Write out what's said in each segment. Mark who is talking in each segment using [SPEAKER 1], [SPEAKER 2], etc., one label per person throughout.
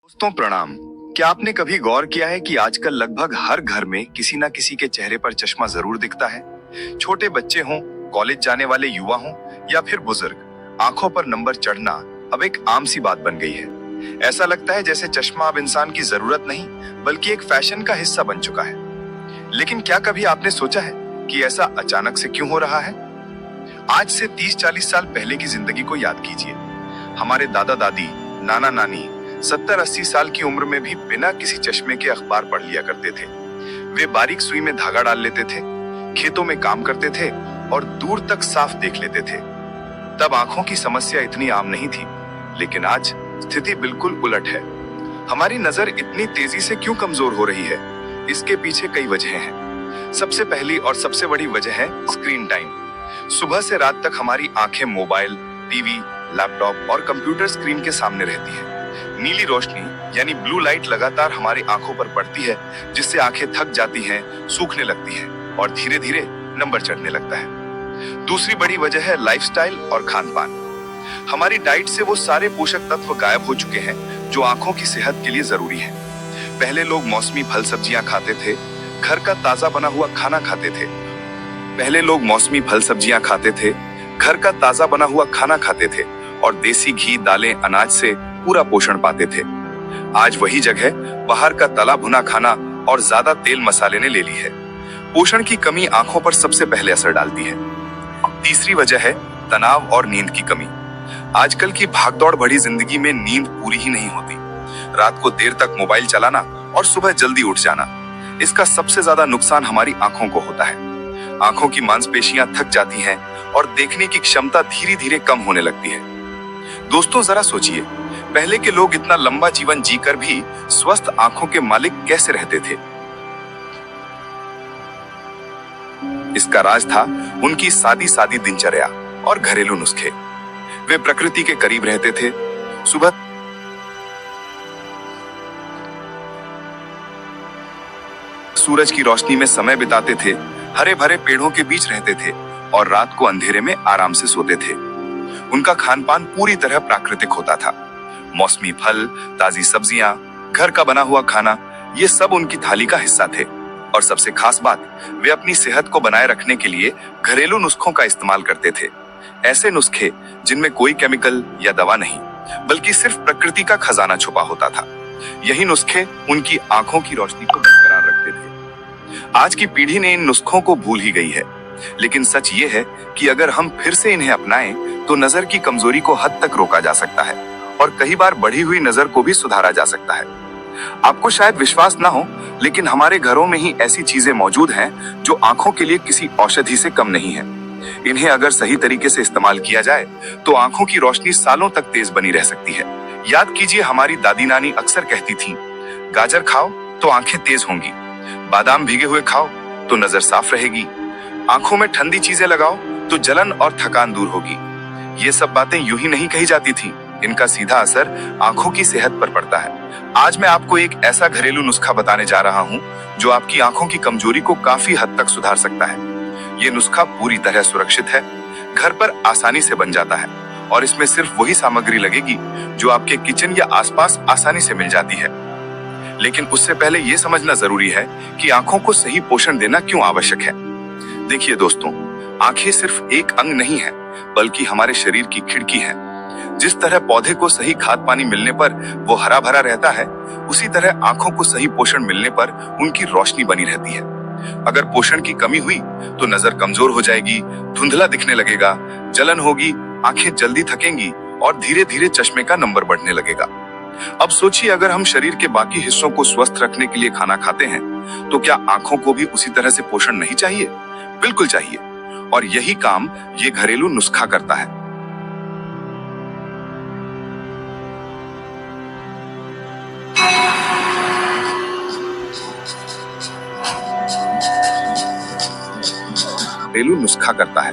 [SPEAKER 1] दोस्तों प्रणाम। क्या आपने कभी गौर किया है कि आजकल लगभग हर घर में किसी न किसी के चेहरे पर चश्मा जरूर दिखता है। छोटे बच्चे हों, कॉलेज जाने वाले युवा हों या फिर बुजुर्ग, आंखों पर नंबर चढ़ना अब एक आम सी बात बन गई है। ऐसा लगता है जैसे चश्मा अब इंसान की जरूरत नहीं बल्कि एक फैशन का हिस्सा बन चुका है। लेकिन क्या कभी आपने सोचा है कि ऐसा अचानक से क्यों हो रहा है? आज से 30-40 साल पहले की जिंदगी को याद कीजिए। हमारे दादा दादी, नाना नानी 70-80 साल की उम्र में भी बिना किसी चश्मे के अखबार पढ़ लिया करते थे। वे बारीक सुई में धागा डाल लेते थे, खेतों में काम करते थे और दूर तक साफ देख लेते थे। तब आंखों की समस्या इतनी आम नहीं थी, लेकिन आज स्थिति बिल्कुल उलट है। हमारी नजर इतनी तेजी से क्यों कमजोर हो रही है? इसके पीछे कई वजहें हैं। सबसे पहली और सबसे बड़ी वजह है स्क्रीन टाइम। सुबह से रात तक हमारी आंखें मोबाइल, टीवी, लैपटॉप और कंप्यूटर स्क्रीन के सामने रहती हैं। नीली रोशनी यानी ब्लू लाइट लगातार हमारी आंखों पर पड़ती है, जिससे आंखें थक जाती हैं, सूखने लगती हैं और धीरे धीरे नंबर चढ़ने लगता है। दूसरी बड़ी वजह है लाइफस्टाइल और खान-पान। हमारी डाइट से वो सारे पोषक तत्व गायब हो चुके हैं जो आंखों की सेहत के लिए जरूरी हैं। पहले लोग मौसमी फल सब्जियां खाते थे, घर का ताजा बना हुआ खाना खाते थे। पहले लोग मौसमी फल सब्जियां खाते थे, घर का ताजा बना हुआ खाना खाते थे और देसी घी, दालें, अनाज से पूरा पोषण पाते थे। आज वही जगह बाहर का तला भुना खाना और ज्यादा तेल मसाले ने ले ली है। पोषण की कमी आंखों पर सबसे पहले असर डालती है। तीसरी वजह है तनाव और नींद की कमी। आजकल की भागदौड़ भरी जिंदगी में नींद पूरी ही नहीं होती। रात को देर तक मोबाइल चलाना और सुबह जल्दी उठ जाना, इसका सबसे ज्यादा नुकसान हमारी आंखों को होता है। आंखों की मांसपेशियां थक जाती हैं और देखने की क्षमता धीरे धीरे कम होने लगती है। दोस्तों जरा सोचिए, पहले के लोग इतना लंबा जीवन जीकर भी स्वस्थ आंखों के मालिक कैसे रहते थे? इसका राज था उनकी सादी सादी दिनचर्या और घरेलू नुस्खे। वे प्रकृति के करीब रहते थे, सुबह सूरज की रोशनी में समय बिताते थे, हरे भरे पेड़ों के बीच रहते थे और रात को अंधेरे में आराम से सोते थे। उनका खानपान पूरी तरह प्राकृतिक होता था। मौसमी फल, ताजी सब्जियां, घर का बना हुआ खाना, ये सब उनकी थाली का हिस्सा थे। और सबसे खास बात, वे अपनी सेहत को बनाए रखने के लिए घरेलू नुस्खों का इस्तेमाल करते थे। ऐसे नुस्खे जिनमें कोई केमिकल या दवा नहीं, बल्कि सिर्फ प्रकृति का खजाना छुपा होता था। यही नुस्खे उनकी आंखों की रोशनी को बरकरार रखते थे। आज की पीढ़ी ने इन नुस्खों को भूल ही गई है, लेकिन सच ये है कि अगर हम फिर से इन्हें अपनाएं तो नजर की कमजोरी को हद तक रोका जा सकता है और कई बार बढ़ी हुई नजर को भी सुधारा जा सकता है। आपको शायद विश्वास ना हो, लेकिन हमारे घरों में ही ऐसी चीजें मौजूद हैं जो आंखों के लिए किसी औषधि से कम नहीं है। इन्हें अगर सही तरीके से इस्तेमाल किया जाए तो आंखों की रोशनी सालों तक तेज बनी रह सकती है। याद कीजिए, हमारी दादी नानी अक्सर कहती थीं, गाजर खाओ तो आंखें तेज होंगी, बादाम भीगे हुए खाओ तो नजर साफ रहेगी, आंखों में ठंडी चीजें लगाओ तो जलन और थकान दूर होगी। ये सब बातें यूं ही नहीं कही जाती थी, इनका सीधा असर आंखों की सेहत पर पड़ता है। आज मैं आपको एक ऐसा घरेलू नुस्खा बताने जा रहा हूं जो आपकी आंखों की कमजोरी को काफी हद तक सुधार सकता है। ये नुस्खा पूरी तरह सुरक्षित है, घर पर आसानी से बन जाता है और इसमें सिर्फ वही सामग्री लगेगी जो आपके किचन या आसपास आसानी से मिल जाती है। लेकिन उससे पहले ये समझना जरूरी है कि आंखों को सही पोषण देना क्यों आवश्यक है। देखिए दोस्तों, आंखें सिर्फ एक अंग नहीं है, बल्कि हमारे शरीर की खिड़की है। जिस तरह पौधे को सही खाद पानी मिलने पर वो हरा भरा रहता है, उसी तरह आंखों को सही पोषण मिलने पर उनकी रोशनी बनी रहती है। अगर पोषण की कमी हुई तो नजर कमजोर हो जाएगी, धुंधला दिखने लगेगा, जलन होगी, आंखें जल्दी थकेंगी और धीरे धीरे चश्मे का नंबर बढ़ने लगेगा। अब सोचिए, अगर हम शरीर के बाकी हिस्सों को स्वस्थ रखने के लिए खाना खाते हैं, तो क्या आंखों को भी उसी तरह से पोषण नहीं चाहिए? बिल्कुल चाहिए, और यही काम ये घरेलू नुस्खा करता है। घरेलू नुस्खा करता है।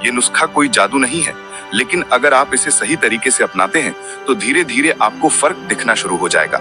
[SPEAKER 1] ये नुस्खा कोई जादू नहीं है, लेकिन अगर आप इसे सही तरीके से अपनाते हैं तो धीरे धीरे आपको फर्क दिखना शुरू हो जाएगा।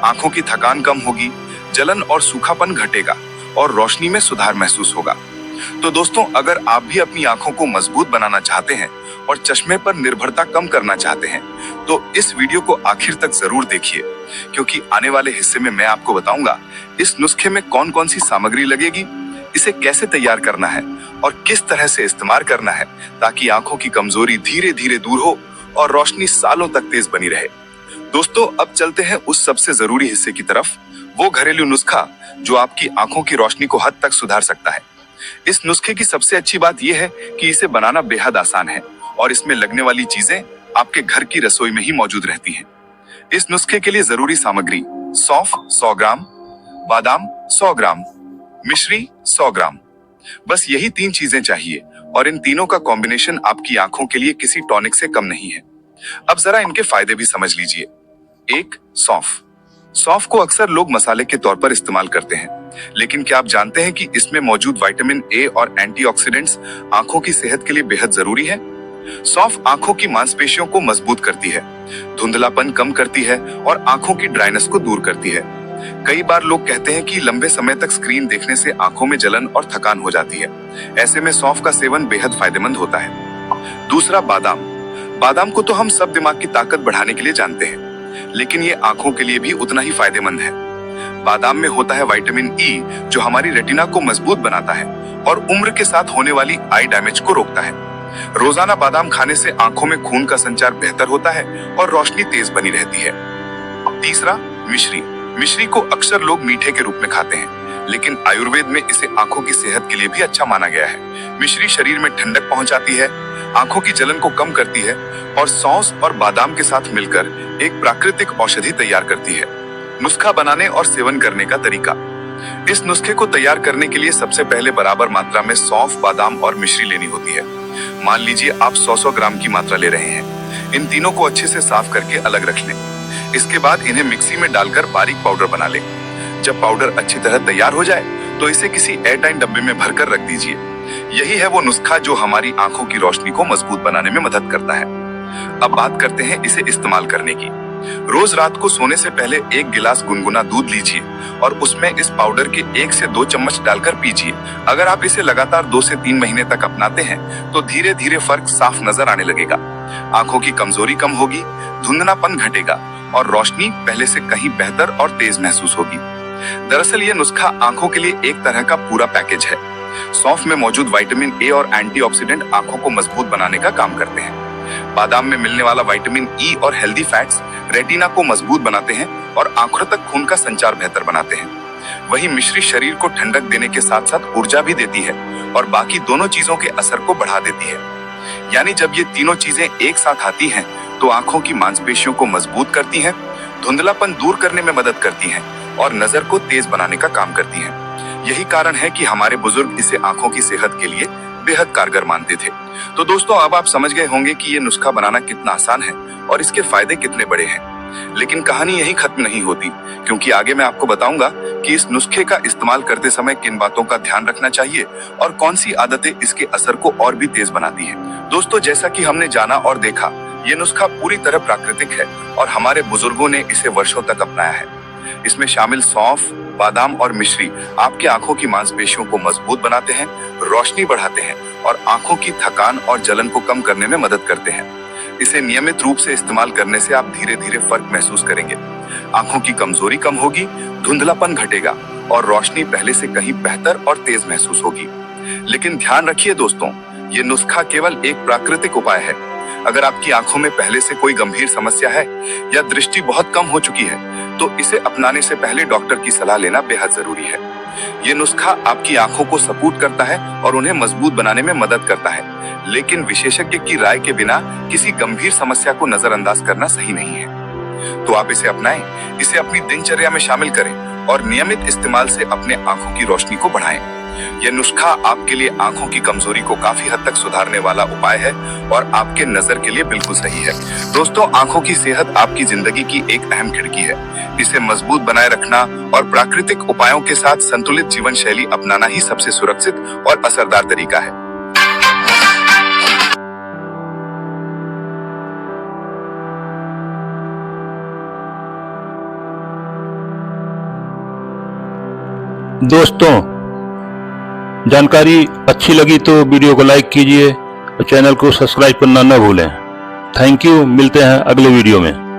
[SPEAKER 1] आंखों की थकान कम होगी, जलन और सूखापन घटेगा और रोशनी में सुधार महसूस होगा। तो दोस्तों, अगर आप भी अपनी आंखों को मजबूत बनाना चाहते हैं और चश्मे पर निर्भरता कम करना चाहते हैं तो इस वीडियो को आखिर तक जरूर देखिए, क्योंकि आने वाले हिस्से में मैं आपको बताऊंगा इस नुस्खे में कौन कौन सी सामग्री लगेगी, इसे कैसे तैयार करना है और किस तरह से इस्तेमाल करना है ताकि आंखों की कमजोरी धीरे धीरे दूर हो और रोशनी सालों तक तेज बनी रहे। दोस्तों, अब चलते हैं उस सबसे जरूरी हिस्से की तरफ, वो घरेलू नुस्खा जो आपकी आंखों की रोशनी को हद तक सुधार सकता है। इस नुस्खे की सबसे अच्छी बात यह है कि इसे बनाना बेहद आसान है और इसमें लगने वाली चीजें आपके घर की रसोई में ही मौजूद रहती हैं। इस नुस्खे के लिए जरूरी सामग्री: सौंफ 100 ग्राम, बादाम 100 ग्राम, मिश्री 100 ग्राम। बस यही 3 चीजें चाहिए और इन तीनों का कॉम्बिनेशन आपकी आंखों के लिए किसी टॉनिक से कम नहीं है। अब जरा इनके फायदे भी समझ लीजिए। 1. सौंफ। सौंफ को अक्सर लोग मसाले के तौर पर इस्तेमाल करते हैं, लेकिन क्या आप जानते हैं कि इसमें मौजूद विटामिन ए और एंटीऑक्सीडेंट्स आंखों की सेहत के लिए बेहद जरूरी है। सौंफ आंखों की मांसपेशियों को मजबूत करती है, धुंधलापन कम करती है और आंखों की ड्राइनेस को दूर करती है। कई बार लोग कहते हैं कि लंबे समय तक स्क्रीन देखने से आंखों में जलन और थकान हो जाती है। ऐसे में सौंफ का सेवन बेहद फायदेमंद होता है। दूसरा, बादाम। बादाम को तो हम सब दिमाग की ताकत बढ़ाने के लिए जानते हैं, लेकिन ये आंखों के लिए भी उतना ही फायदेमंद है। बादाम में होता है विटामिन ई, जो हमारी रेटिना को मजबूत बनाता है और उम्र के साथ होने वाली आई डैमेज को रोकता है। रोजाना बादाम खाने से आंखों में खून का संचार बेहतर होता है और रोशनी तेज बनी रहती है। तीसरा, मिश्री। मिश्री को अक्सर लोग मीठे के रूप में खाते हैं, लेकिन आयुर्वेद में इसे आंखों की सेहत के लिए भी अच्छा माना गया है। मिश्री शरीर में ठंडक पहुंचाती है, आंखों की जलन को कम करती है और सौंफ और बादाम के साथ मिलकर एक प्राकृतिक औषधि तैयार करती है। नुस्खा बनाने और सेवन करने का तरीका। इस नुस्खे को तैयार करने के लिए सबसे पहले बराबर मात्रा में सौंफ, बादाम और मिश्री लेनी होती है। मान लीजिए आप 100 ग्राम की मात्रा ले रहे हैं। इन तीनों को अच्छे से साफ करके अलग रख लें। इसके बाद इन्हें मिक्सी में डालकर बारीक पाउडर बना लें। जब पाउडर अच्छी तरह तैयार हो जाए तो इसे किसी एयरटाइट डब्बे में भरकर रख दीजिए। यही है वो नुस्खा जो हमारी आंखों की रोशनी को मजबूत बनाने में मदद करता है। अब बात करते हैं इसे इस्तेमाल करने की। रोज रात को सोने से पहले 1 गिलास गुनगुना दूध लीजिए और उसमें इस पाउडर के 1 से 2 चम्मच डालकर पीजिए। अगर आप इसे लगातार 2 से 3 महीने तक अपनाते हैं तो धीरे धीरे फर्क साफ नजर आने लगेगा। आंखों की कमजोरी कम होगी, धुंधलापन घटेगा और रोशनी पहले से कहीं बेहतर और तेज महसूस होगी। दरअसल ये नुस्खा आंखों के लिए एक तरह का पूरा पैकेज है। सौंफ में मौजूद विटामिन ए और एंटीऑक्सीडेंट आंखों को मजबूत बनाने का काम करते हैं। बादाम में मिलने वाला विटामिन ई और हेल्दी फैट्स रेटिना को मजबूत बनाते हैं और आंखों तक खून का संचार बेहतर बनाते हैं। वहीं मिश्री शरीर को ठंडक देने के साथ साथ ऊर्जा भी देती है और बाकी दोनों चीजों के असर को बढ़ा देती है। यानी जब ये तीनों चीजें एक साथ आती हैं तो आंखों की मांसपेशियों को मजबूत करती हैं, धुंधलापन दूर करने में मदद करती हैं और नजर को तेज बनाने का काम करती हैं। यही कारण है कि हमारे बुजुर्ग इसे आंखों की सेहत के लिए बेहद कारगर मानते थे। तो दोस्तों, अब आप समझ गए होंगे कि ये नुस्खा बनाना कितना आसान है और इसके फायदे कितने बड़े हैं। लेकिन कहानी यही खत्म नहीं होती, क्योंकि आगे मैं आपको बताऊंगा कि इस नुस्खे का इस्तेमाल करते समय किन बातों का ध्यान रखना चाहिए और कौन सी आदतें इसके असर को और भी तेज बनाती हैं। दोस्तों, जैसा कि हमने जाना और देखा, ये नुस्खा पूरी तरह प्राकृतिक है और हमारे बुजुर्गों ने इसे वर्षों तक अपनाया है। इसमें शामिल सौंफ, बादाम और मिश्री आपकी आंखों की मांसपेशियों को मजबूत बनाते हैं, रोशनी बढ़ाते हैं और आंखों की थकान और जलन को कम करने में मदद करते हैं। इसे नियमित रूप से इस्तेमाल करने से आप धीरे धीरे फर्क महसूस करेंगे। आंखों की कमजोरी कम होगी, धुंधलापन घटेगा और रोशनी पहले से कहीं बेहतर और तेज महसूस होगी। लेकिन ध्यान रखिए दोस्तों, ये नुस्खा केवल एक प्राकृतिक उपाय है। अगर आपकी आंखों में पहले से कोई गंभीर समस्या है या दृष्टि बहुत कम हो चुकी है तो इसे अपनाने से पहले डॉक्टर की सलाह लेना बेहद जरूरी है। ये नुस्खा आपकी आंखों को सपोर्ट करता है और उन्हें मजबूत बनाने में मदद करता है, लेकिन विशेषज्ञ की राय के बिना किसी गंभीर समस्या को नजरअंदाज करना सही नहीं है। तो आप इसे अपनाएं, इसे अपनी दिनचर्या में शामिल करें और नियमित इस्तेमाल से अपने आंखों की रोशनी को बढ़ाएं। यह नुस्खा आपके लिए आंखों की कमजोरी को काफी हद तक सुधारने वाला उपाय है और आपके नजर के लिए बिल्कुल सही है। दोस्तों, आंखों की सेहत आपकी जिंदगी की एक अहम खिड़की है। इसे मजबूत बनाए रखना और प्राकृतिक उपायों के साथ संतुलित जीवन शैली अपनाना ही सबसे सुरक्षित और असरदार तरीका है।
[SPEAKER 2] दोस्तों, जानकारी अच्छी लगी तो वीडियो को लाइक कीजिए चैनल को सब्सक्राइब करना न भूलें। थैंक यू, मिलते हैं अगले वीडियो में।